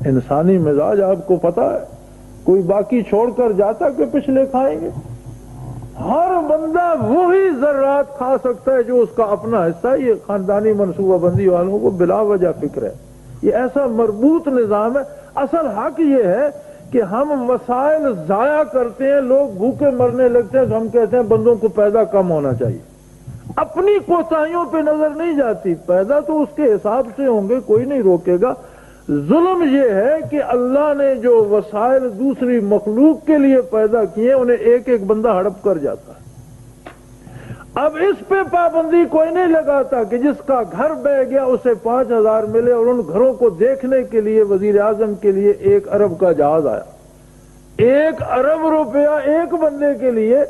इंसानी मिजाज आपको पता है, कोई बाकी छोड़कर जाता कि पिछले खाएंगे। हर बंदा वही जर्रात खा सकता है जो उसका अपना हिस्सा है। ये खानदानी मनसूबाबंदी वालों को बिला वजह फिक्र है। ये ऐसा मरबूत निजाम है। असल हक ये है कि हम वसाइल जाया करते हैं, लोग भूखे मरने लगते हैं, हम कहते हैं बंदों को पैदा कम होना चाहिए। अपनी कोताहियों पे नजर नहीं जाती, पैदा तो उसके हिसाब से होंगे, कोई नहीं रोकेगा। जुल्म ये है कि अल्लाह ने जो वसाइल दूसरी मखलूक के लिए पैदा किए उन्हें एक एक बंदा हड़प कर जाता है। अब इस पे पाबंदी कोई नहीं लगाता कि जिसका घर बह गया उसे 5,000 मिले, और उन घरों को देखने के लिए वजीर आजम के लिए 1 अरब का जहाज आया। 1 अरब रुपया एक बंदे के लिए,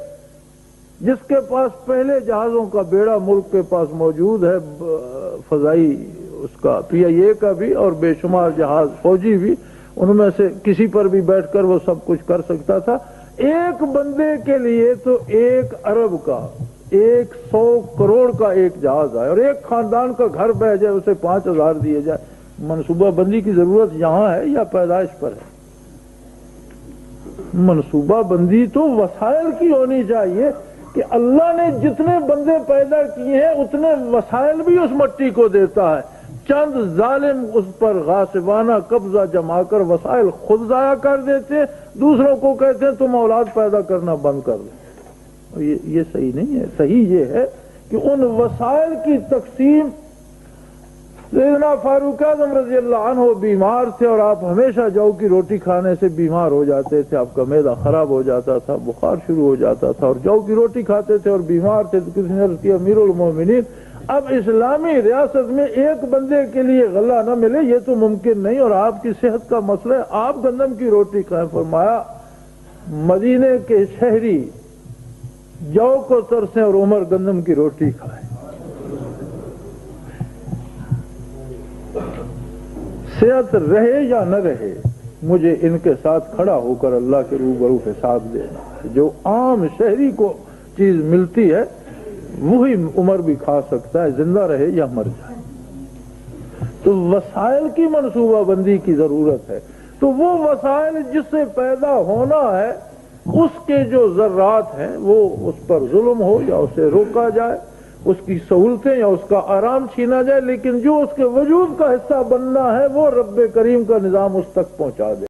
जिसके पास पहले जहाजों का बेड़ा मुल्क के पास मौजूद है, फजाई उसका PIA का भी और बेशुमार जहाज फौजी भी, उनमें से किसी पर भी बैठकर वो सब कुछ कर सकता था। एक बंदे के लिए तो 1 अरब का 100 करोड़ का एक जहाज आए, और एक खानदान का घर बह जाए उसे 5,000 दिए जाए। मनसूबा बंदी की जरूरत यहां है या पैदाइश पर है? मनसूबा बंदी तो वसाइल की होनी चाहिए कि अल्लाह ने जितने बंदे पैदा किए हैं उतने वसाइल भी उस मट्टी को देता है। चंद जालिम उस पर गासिबाना कब्जा जमाकर वसाइल खुद जाया कर देते हैं, दूसरों को कहते हैं तुम औलाद पैदा करना बंद कर दो। ये सही नहीं है। सही ये है कि उन वसाइल की तकसीम, सैयदना फारूक आज़म रज़ियल्लाहु अन्हु बीमार थे और आप हमेशा जौ की रोटी खाने से बीमार हो जाते थे, आपका मैदा खराब हो जाता था, बुखार शुरू हो जाता था, और जौ की रोटी खाते थे और बीमार थे। तो किसी ने अर्ज़ किया अमीरुल मोमिनीन, अब इस्लामी रियासत में एक बंदे के लिए गला न मिले ये तो मुमकिन नहीं, और आपकी सेहत का मसला है, आप गंदम की रोटी खाएं। फरमाया मदीने के शहरी जौ को तरसें और उमर गंदम की रोटी खाए। सेहत रहे या न रहे, मुझे इनके साथ खड़ा होकर अल्लाह के रूबरू हिसाब देना। जो आम शहरी को चीज मिलती है वही उमर भी खा सकता है, जिंदा रहे या मर जाए। तो वसाइल की मनसूबाबंदी की जरूरत है। तो वो वसाइल जिससे पैदा होना है उसके जो जर्रात हैं वो उस पर जुल्म हो या उसे रोका जाए, उसकी सहूलतें या उसका आराम छीना जाए, लेकिन जो उसके वजूद का हिस्सा बनना है वो रब्बे करीम का निजाम उस तक पहुंचा दे।